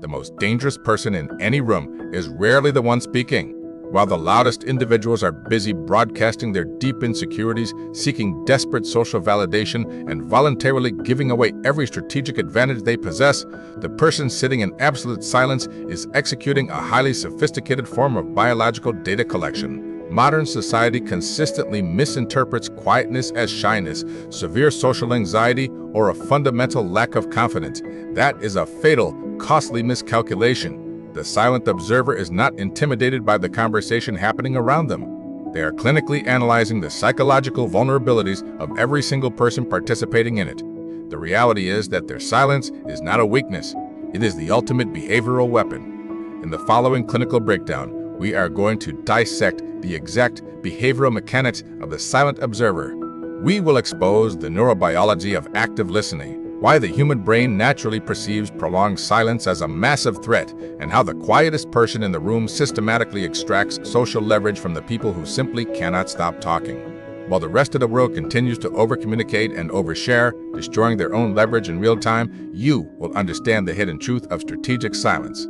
The most dangerous person in any room is rarely the one speaking. While the loudest individuals are busy broadcasting their deep insecurities, seeking desperate social validation, and voluntarily giving away every strategic advantage they possess, the person sitting in absolute silence is executing a highly sophisticated form of biological data collection. Modern society consistently misinterprets quietness as shyness, severe social anxiety, or a fundamental lack of confidence. That is a fatal, costly miscalculation. The silent observer is not intimidated by the conversation happening around them. They are clinically analyzing the psychological vulnerabilities of every single person participating in it. The reality is that their silence is not a weakness. It is the ultimate behavioral weapon. In the following clinical breakdown, we are going to dissect the exact behavioral mechanics of the silent observer. We will expose the neurobiology of active listening, why the human brain naturally perceives prolonged silence as a massive threat, and how the quietest person in the room systematically extracts social leverage from the people who simply cannot stop talking. While the rest of the world continues to overcommunicate and overshare, destroying their own leverage in real time, you will understand the hidden truth of strategic silence.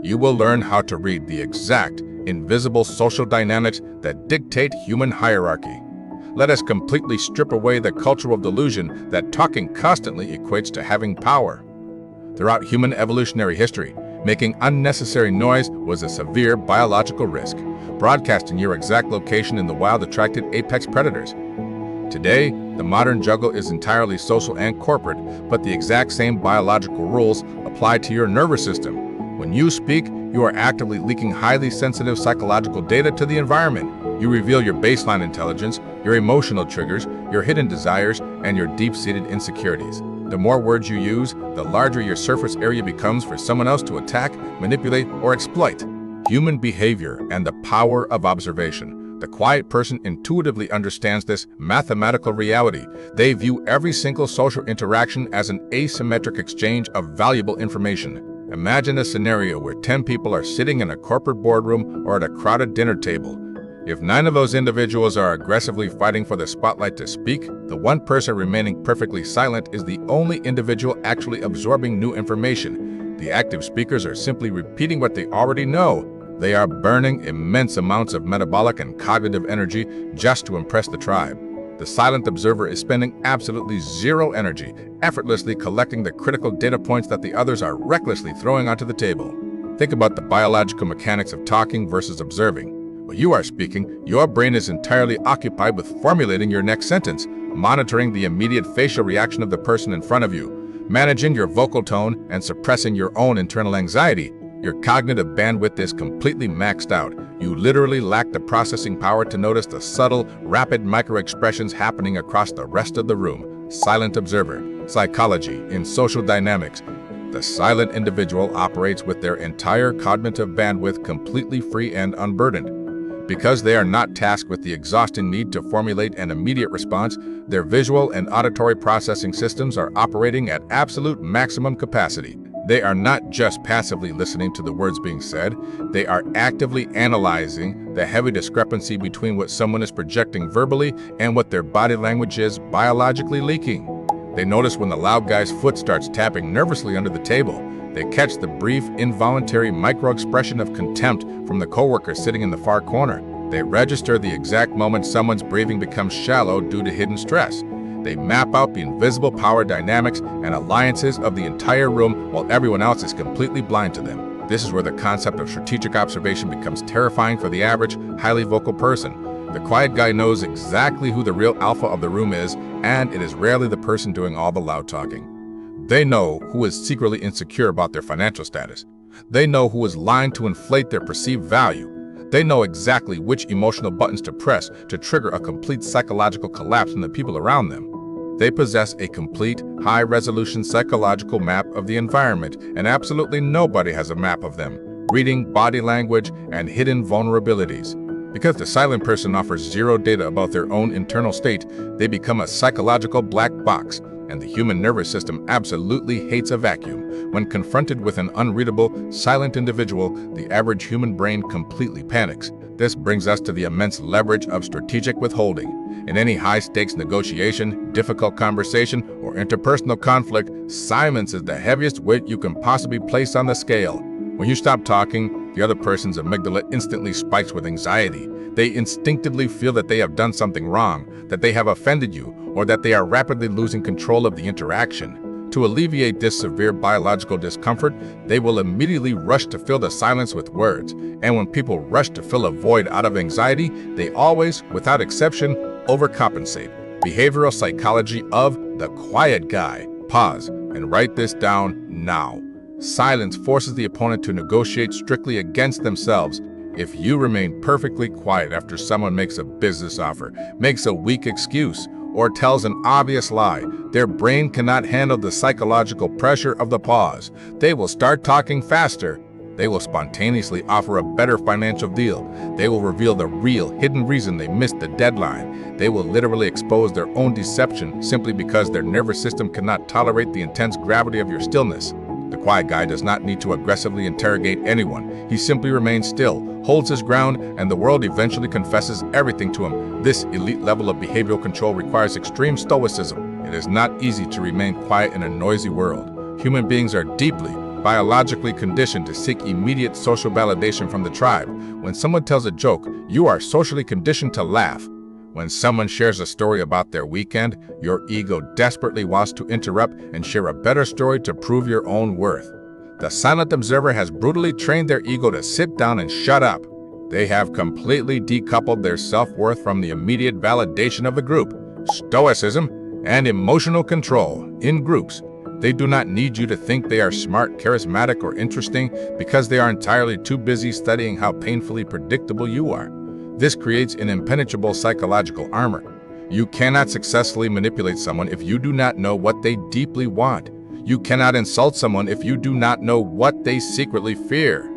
You will learn how to read the exact, invisible social dynamics that dictate human hierarchy. Let us completely strip away the cultural delusion that talking constantly equates to having power. Throughout human evolutionary history, making unnecessary noise was a severe biological risk. Broadcasting your exact location in the wild attracted apex predators. Today, the modern jungle is entirely social and corporate, but the exact same biological rules apply to your nervous system. When you speak, you are actively leaking highly sensitive psychological data to the environment. You reveal your baseline intelligence, your emotional triggers, your hidden desires, and your deep-seated insecurities. The more words you use, the larger your surface area becomes for someone else to attack, manipulate, or exploit. Human behavior and the power of observation. The quiet person intuitively understands this mathematical reality. They view every single social interaction as an asymmetric exchange of valuable information. Imagine a scenario where 10 people are sitting in a corporate boardroom or at a crowded dinner table. If 9 of those individuals are aggressively fighting for the spotlight to speak, the one person remaining perfectly silent is the only individual actually absorbing new information. The active speakers are simply repeating what they already know. They are burning immense amounts of metabolic and cognitive energy just to impress the tribe. The silent observer is spending absolutely zero energy, effortlessly collecting the critical data points that the others are recklessly throwing onto the table. Think about the biological mechanics of talking versus observing. When you are speaking, your brain is entirely occupied with formulating your next sentence, monitoring the immediate facial reaction of the person in front of you, managing your vocal tone, and suppressing your own internal anxiety. Your cognitive bandwidth is completely maxed out. You literally lack the processing power to notice the subtle, rapid micro-expressions happening across the rest of the room. Silent observer. Psychology in social dynamics. The silent individual operates with their entire cognitive bandwidth completely free and unburdened. Because they are not tasked with the exhausting need to formulate an immediate response, their visual and auditory processing systems are operating at absolute maximum capacity. They are not just passively listening to the words being said, they are actively analyzing the heavy discrepancy between what someone is projecting verbally and what their body language is biologically leaking. They notice when the loud guy's foot starts tapping nervously under the table. They catch the brief, involuntary micro-expression of contempt from the coworker sitting in the far corner. They register the exact moment someone's breathing becomes shallow due to hidden stress. They map out the invisible power dynamics and alliances of the entire room while everyone else is completely blind to them. This is where the concept of strategic observation becomes terrifying for the average, highly vocal person. The quiet guy knows exactly who the real alpha of the room is, and it is rarely the person doing all the loud talking. They know who is secretly insecure about their financial status. They know who is lying to inflate their perceived value. They know exactly which emotional buttons to press to trigger a complete psychological collapse in the people around them. They possess a complete, high-resolution psychological map of the environment, and absolutely nobody has a map of them, reading body language and hidden vulnerabilities. Because the silent person offers zero data about their own internal state, they become a psychological black box. and the human nervous system absolutely hates a vacuum. When confronted with an unreadable, silent individual, the average human brain completely panics. This brings us to the immense leverage of strategic withholding. In any high-stakes negotiation, difficult conversation, or interpersonal conflict, silence is the heaviest weight you can possibly place on the scale. When you stop talking, the other person's amygdala instantly spikes with anxiety. They instinctively feel that they have done something wrong, that they have offended you, or that they are rapidly losing control of the interaction. To alleviate this severe biological discomfort, they will immediately rush to fill the silence with words. And when people rush to fill a void out of anxiety, they always, without exception, overcompensate. Behavioral psychology of the quiet guy. Pause and write this down now. Silence forces the opponent to negotiate strictly against themselves. If you remain perfectly quiet after someone makes a business offer, makes a weak excuse, or tells an obvious lie, their brain cannot handle the psychological pressure of the pause. They will start talking faster. They will spontaneously offer a better financial deal. They will reveal the real, hidden reason they missed the deadline. They will literally expose their own deception simply because their nervous system cannot tolerate the intense gravity of your stillness. The quiet guy does not need to aggressively interrogate anyone. He simply remains still, holds his ground, and the world eventually confesses everything to him. This elite level of behavioral control requires extreme stoicism. It is not easy to remain quiet in a noisy world. Human beings are deeply, biologically conditioned to seek immediate social validation from the tribe. When someone tells a joke, you are socially conditioned to laugh. When someone shares a story about their weekend, your ego desperately wants to interrupt and share a better story to prove your own worth. The silent observer has brutally trained their ego to sit down and shut up. They have completely decoupled their self-worth from the immediate validation of the group. Stoicism and emotional control in groups. They do not need you to think they are smart, charismatic, or interesting because they are entirely too busy studying how painfully predictable you are. This creates an impenetrable psychological armor. You cannot successfully manipulate someone if you do not know what they deeply want. You cannot insult someone if you do not know what they secretly fear.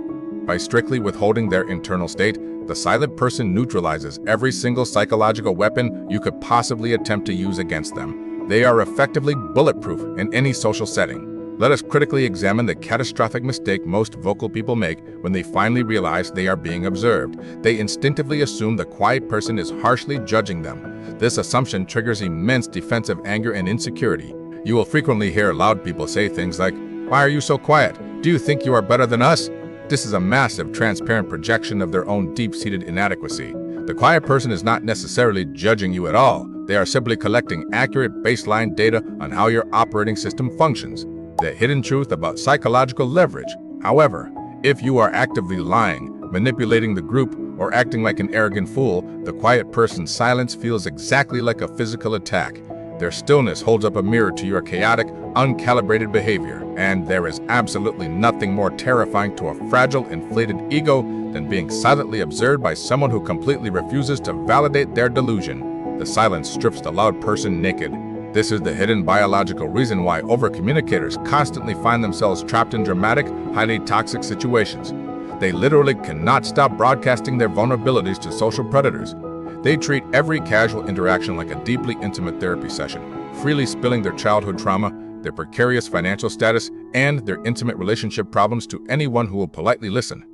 By strictly withholding their internal state, the silent person neutralizes every single psychological weapon you could possibly attempt to use against them. They are effectively bulletproof in any social setting. Let us critically examine the catastrophic mistake most vocal people make when they finally realize they are being observed. They instinctively assume the quiet person is harshly judging them. This assumption triggers immense defensive anger and insecurity. You will frequently hear loud people say things like, "Why are you so quiet? Do you think you are better than us?" This is a massive, transparent projection of their own deep-seated inadequacy. The quiet person is not necessarily judging you at all. They are simply collecting accurate baseline data on how your operating system functions. The hidden truth about psychological leverage. However, if you are actively lying, manipulating the group, or acting like an arrogant fool, the quiet person's silence feels exactly like a physical attack. Their stillness holds up a mirror to your chaotic, uncalibrated behavior, and there is absolutely nothing more terrifying to a fragile, inflated ego than being silently observed by someone who completely refuses to validate their delusion. The silence strips the loud person naked. This is the hidden biological reason why overcommunicators constantly find themselves trapped in dramatic, highly toxic situations. They literally cannot stop broadcasting their vulnerabilities to social predators. They treat every casual interaction like a deeply intimate therapy session, freely spilling their childhood trauma, their precarious financial status, and their intimate relationship problems to anyone who will politely listen.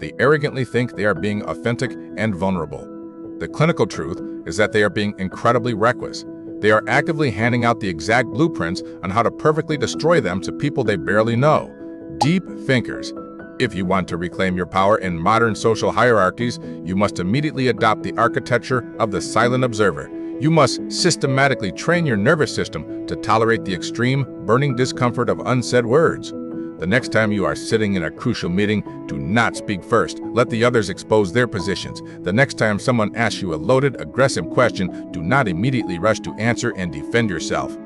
They arrogantly think they are being authentic and vulnerable. The clinical truth is that they are being incredibly reckless. They are actively handing out the exact blueprints on how to perfectly destroy them to people they barely know. Deep thinkers. If you want to reclaim your power in modern social hierarchies, you must immediately adopt the architecture of the silent observer. You must systematically train your nervous system to tolerate the extreme, burning discomfort of unsaid words. The next time you are sitting in a crucial meeting, do not speak first. Let the others expose their positions. The next time someone asks you a loaded, aggressive question, do not immediately rush to answer and defend yourself.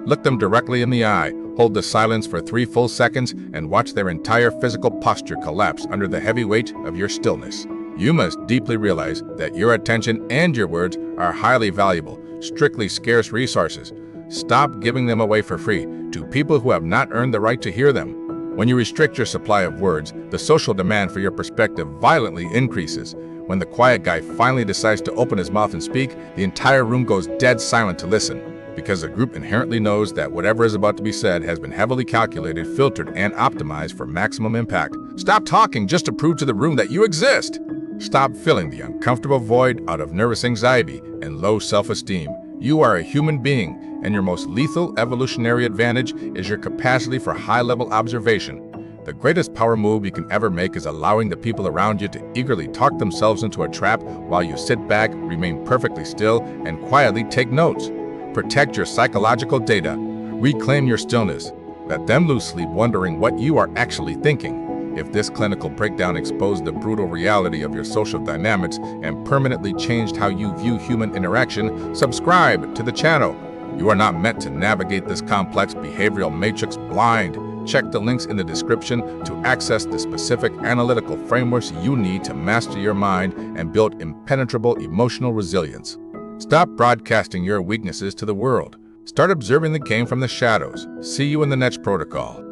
Look them directly in the eye, hold the silence for 3 full seconds, and watch their entire physical posture collapse under the heavy weight of your stillness. You must deeply realize that your attention and your words are highly valuable, strictly scarce resources. Stop giving them away for free to people who have not earned the right to hear them. When you restrict your supply of words, the social demand for your perspective violently increases. When the quiet guy finally decides to open his mouth and speak, the entire room goes dead silent to listen. because the group inherently knows that whatever is about to be said has been heavily calculated, filtered, and optimized for maximum impact. Stop talking just to prove to the room that you exist. Stop filling the uncomfortable void out of nervous anxiety and low self-esteem. You are a human being, and your most lethal evolutionary advantage is your capacity for high-level observation. The greatest power move you can ever make is allowing the people around you to eagerly talk themselves into a trap while you sit back, remain perfectly still, and quietly take notes. Protect your psychological data. Reclaim your stillness. Let them lose sleep wondering what you are actually thinking. If this clinical breakdown exposed the brutal reality of your social dynamics and permanently changed how you view human interaction, subscribe to the channel. You are not meant to navigate this complex behavioral matrix blind. Check the links in the description to access the specific analytical frameworks you need to master your mind and build impenetrable emotional resilience. Stop broadcasting your weaknesses to the world. Start observing the game from the shadows. See you in the next protocol.